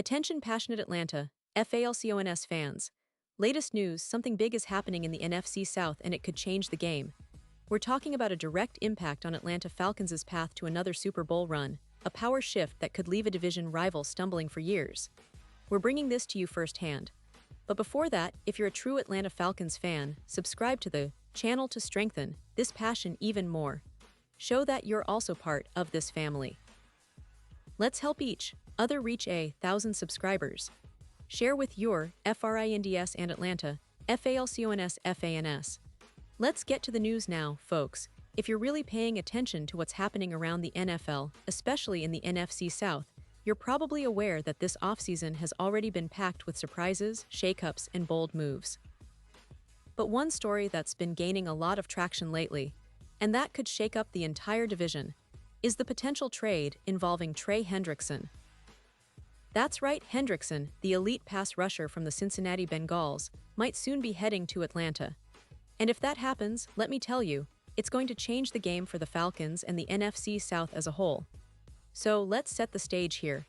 Attention passionate Atlanta, Falcons fans. Latest news, something big is happening in the NFC South and it could change the game. We're talking about a direct impact on Atlanta Falcons' path to another Super Bowl run, a power shift that could leave a division rival stumbling for years. We're bringing this to you firsthand. But before that, if you're a true Atlanta Falcons fan, subscribe to the channel to strengthen this passion even more. Show that you're also part of this family. Let's help each other reach 1,000 subscribers. Share with your FRINDS and Atlanta, FALCONS FANS. Let's get to the news now, folks. If you're really paying attention to what's happening around the NFL, especially in the NFC South, you're probably aware that this offseason has already been packed with surprises, shakeups, and bold moves. But one story that's been gaining a lot of traction lately, and that could shake up the entire division, is the potential trade involving Trey Hendrickson. That's right, Hendrickson, the elite pass rusher from the Cincinnati Bengals, might soon be heading to Atlanta. And if that happens, let me tell you, it's going to change the game for the Falcons and the NFC South as a whole. So let's set the stage here.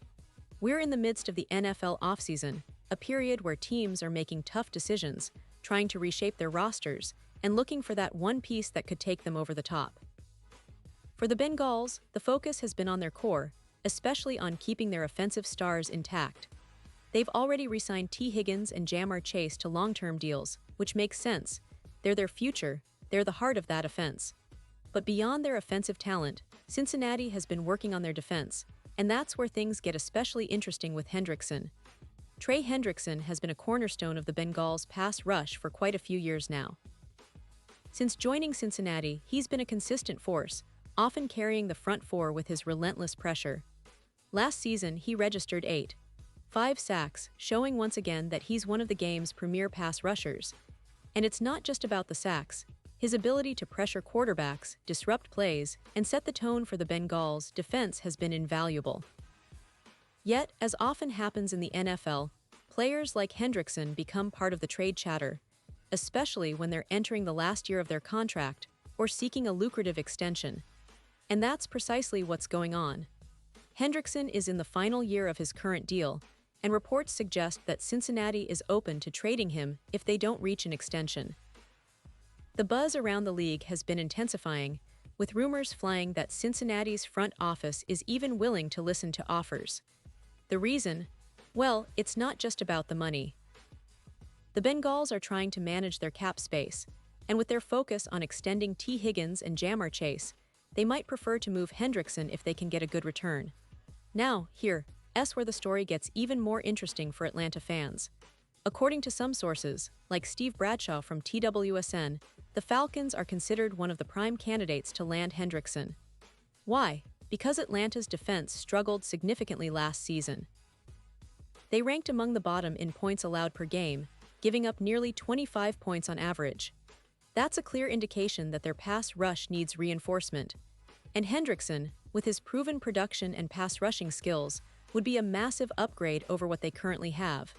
We're in the midst of the NFL offseason, a period where teams are making tough decisions, trying to reshape their rosters, and looking for that one piece that could take them over the top. For the Bengals, the focus has been on their core, especially on keeping their offensive stars intact. They've already re-signed T. Higgins and Ja'Marr Chase to long-term deals, which makes sense. They're their future, they're the heart of that offense. But beyond their offensive talent, Cincinnati has been working on their defense, and that's where things get especially interesting with Hendrickson. Trey Hendrickson has been a cornerstone of the Bengals' pass rush for quite a few years now. Since joining Cincinnati, he's been a consistent force, often carrying the front four with his relentless pressure. Last season, he registered 5 sacks, showing once again that he's one of the game's premier pass rushers. And it's not just about the sacks. His ability to pressure quarterbacks, disrupt plays, and set the tone for the Bengals' defense has been invaluable. Yet, as often happens in the NFL, players like Hendrickson become part of the trade chatter, especially when they're entering the last year of their contract or seeking a lucrative extension. And that's precisely what's going on. Hendrickson is in the final year of his current deal, and reports suggest that Cincinnati is open to trading him if they don't reach an extension. The buzz around the league has been intensifying, with rumors flying that Cincinnati's front office is even willing to listen to offers. The reason? Well, it's not just about the money. The Bengals are trying to manage their cap space, and with their focus on extending T. Higgins and Ja'Marr Chase, they might prefer to move Hendrickson if they can get a good return. Now, here's where the story gets even more interesting for Atlanta fans. According to some sources, like Steve Bradshaw from TWSN, the Falcons are considered one of the prime candidates to land Hendrickson. Why? Because Atlanta's defense struggled significantly last season. They ranked among the bottom in points allowed per game, giving up nearly 25 points on average. That's a clear indication that their pass rush needs reinforcement. And Hendrickson, with his proven production and pass rushing skills, would be a massive upgrade over what they currently have.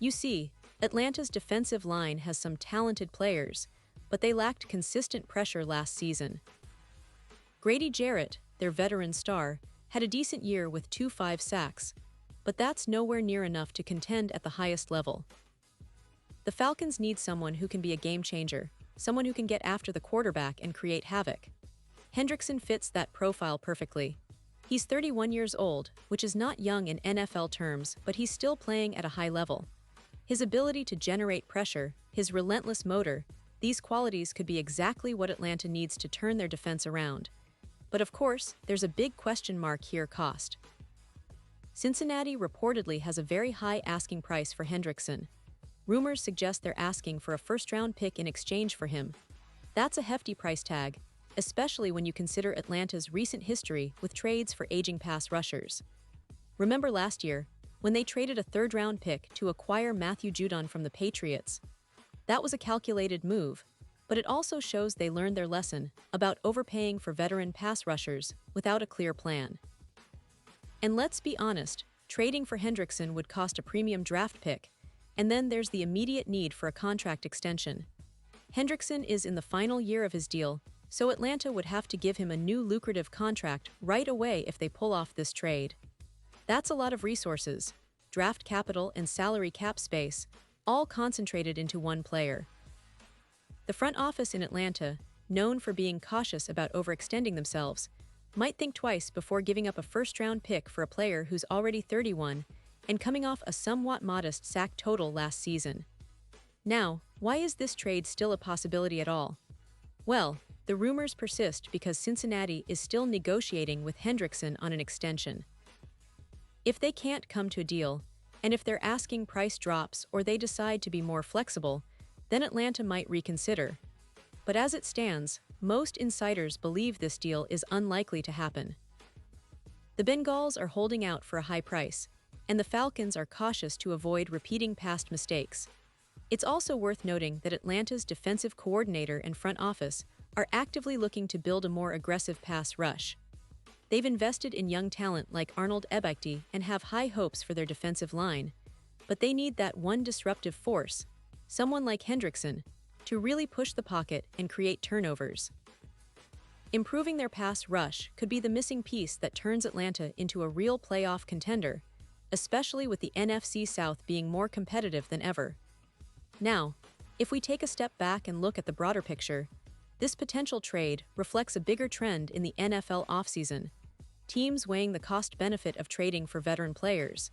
You see, Atlanta's defensive line has some talented players, but they lacked consistent pressure last season. Grady Jarrett, their veteran star, had a decent year with 5 sacks, but that's nowhere near enough to contend at the highest level. The Falcons need someone who can be a game changer, someone who can get after the quarterback and create havoc. Hendrickson fits that profile perfectly. He's 31 years old, which is not young in NFL terms, but he's still playing at a high level. His ability to generate pressure, his relentless motor, these qualities could be exactly what Atlanta needs to turn their defense around. But of course, there's a big question mark here: cost. Cincinnati reportedly has a very high asking price for Hendrickson. Rumors suggest they're asking for a first-round pick in exchange for him. That's a hefty price tag, especially when you consider Atlanta's recent history with trades for aging pass rushers. Remember last year, when they traded a third-round pick to acquire Matthew Judon from the Patriots? That was a calculated move, but it also shows they learned their lesson about overpaying for veteran pass rushers without a clear plan. And let's be honest, trading for Hendrickson would cost a premium draft pick, and then there's the immediate need for a contract extension. Hendrickson is in the final year of his deal, so Atlanta would have to give him a new lucrative contract right away if they pull off this trade. That's a lot of resources. draft capital, and salary cap space, all concentrated into one player. The front office in Atlanta, known for being cautious about overextending themselves, might think twice before giving up a first-round pick for a player who's already 31 and coming off a somewhat modest sack total last season. Now, why is this trade still a possibility at all? Well, the rumors persist because Cincinnati is still negotiating with Hendrickson on an extension. If they can't come to a deal, and if their asking price drops or they decide to be more flexible, then Atlanta might reconsider. But as it stands, most insiders believe this deal is unlikely to happen. The Bengals are holding out for a high price, and the Falcons are cautious to avoid repeating past mistakes. It's also worth noting that Atlanta's defensive coordinator and front office are actively looking to build a more aggressive pass rush. They've invested in young talent like Arnold Ebiketie and have high hopes for their defensive line, but they need that one disruptive force, someone like Hendrickson, to really push the pocket and create turnovers. Improving their pass rush could be the missing piece that turns Atlanta into a real playoff contender, especially with the NFC South being more competitive than ever. Now, if we take a step back and look at the broader picture, this potential trade reflects a bigger trend in the NFL offseason, teams weighing the cost-benefit of trading for veteran players,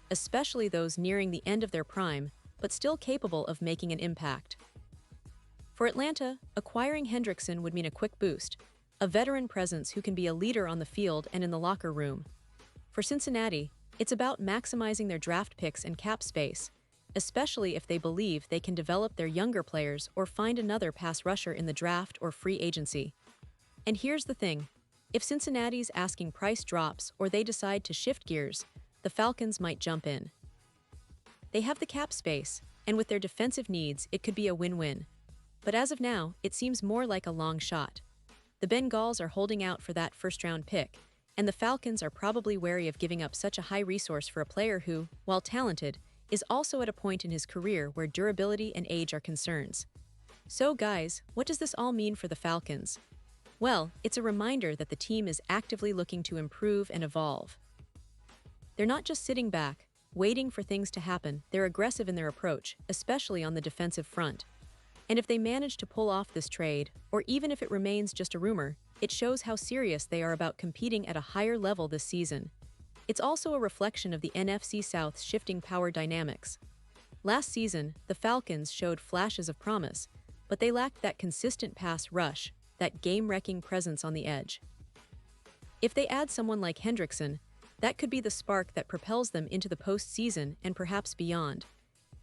especially those nearing the end of their prime but still capable of making an impact. For Atlanta, acquiring Hendrickson would mean a quick boost, a veteran presence who can be a leader on the field and in the locker room. For Cincinnati, it's about maximizing their draft picks and cap space, especially if they believe they can develop their younger players or find another pass rusher in the draft or free agency. And here's the thing, if Cincinnati's asking price drops or they decide to shift gears, the Falcons might jump in. They have the cap space, and with their defensive needs, it could be a win-win. But as of now, it seems more like a long shot. The Bengals are holding out for that first-round pick, and the Falcons are probably wary of giving up such a high resource for a player who, while talented, is also at a point in his career where durability and age are concerns. So guys, what does this all mean for the Falcons? Well, it's a reminder that the team is actively looking to improve and evolve. They're not just sitting back, waiting for things to happen, they're aggressive in their approach, especially on the defensive front. And if they manage to pull off this trade, or even if it remains just a rumor, it shows how serious they are about competing at a higher level this season. It's also a reflection of the NFC South's shifting power dynamics. Last season, the Falcons showed flashes of promise, but they lacked that consistent pass rush, that game-wrecking presence on the edge. If they add someone like Hendrickson, that could be the spark that propels them into the postseason and perhaps beyond.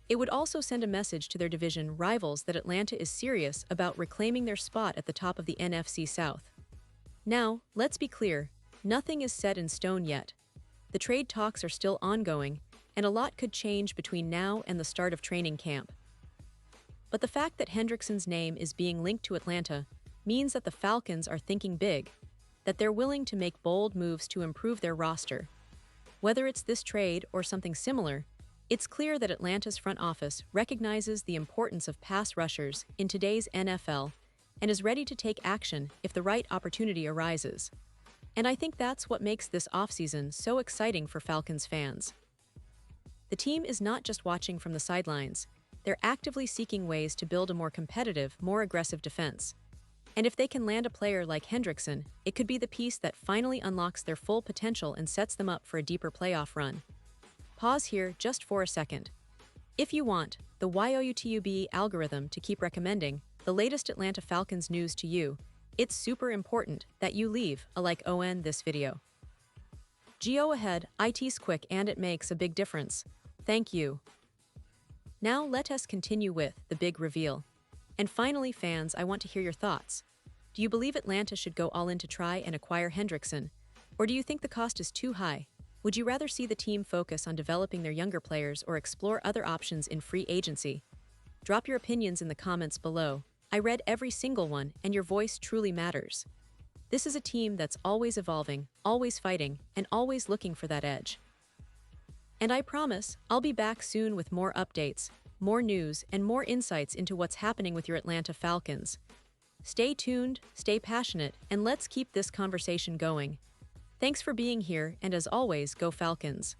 It would also send a message to their division rivals that Atlanta is serious about reclaiming their spot at the top of the NFC South. Now, let's be clear, nothing is set in stone yet. The trade talks are still ongoing, and a lot could change between now and the start of training camp. But the fact that Hendrickson's name is being linked to Atlanta means that the Falcons are thinking big, that they're willing to make bold moves to improve their roster. Whether it's this trade or something similar, it's clear that Atlanta's front office recognizes the importance of pass rushers in today's NFL and is ready to take action if the right opportunity arises. And I think that's what makes this offseason so exciting for Falcons fans. The team is not just watching from the sidelines, they're actively seeking ways to build a more competitive, more aggressive defense. And if they can land a player like Hendrickson, it could be the piece that finally unlocks their full potential and sets them up for a deeper playoff run. Pause here just for a second. If you want the YouTube algorithm to keep recommending the latest Atlanta Falcons news to you, it's super important that you leave a like on this video. Go ahead, it's quick and it makes a big difference. Thank you. Now let us continue with the big reveal. And finally, fans, I want to hear your thoughts. Do you believe Atlanta should go all in to try and acquire Hendrickson? Or do you think the cost is too high? Would you rather see the team focus on developing their younger players or explore other options in free agency? Drop your opinions in the comments below. I read every single one, and your voice truly matters. This is a team that's always evolving, always fighting, and always looking for that edge. And I promise, I'll be back soon with more updates, more news, and more insights into what's happening with your Atlanta Falcons. Stay tuned, stay passionate, and let's keep this conversation going. Thanks for being here, and as always, go Falcons.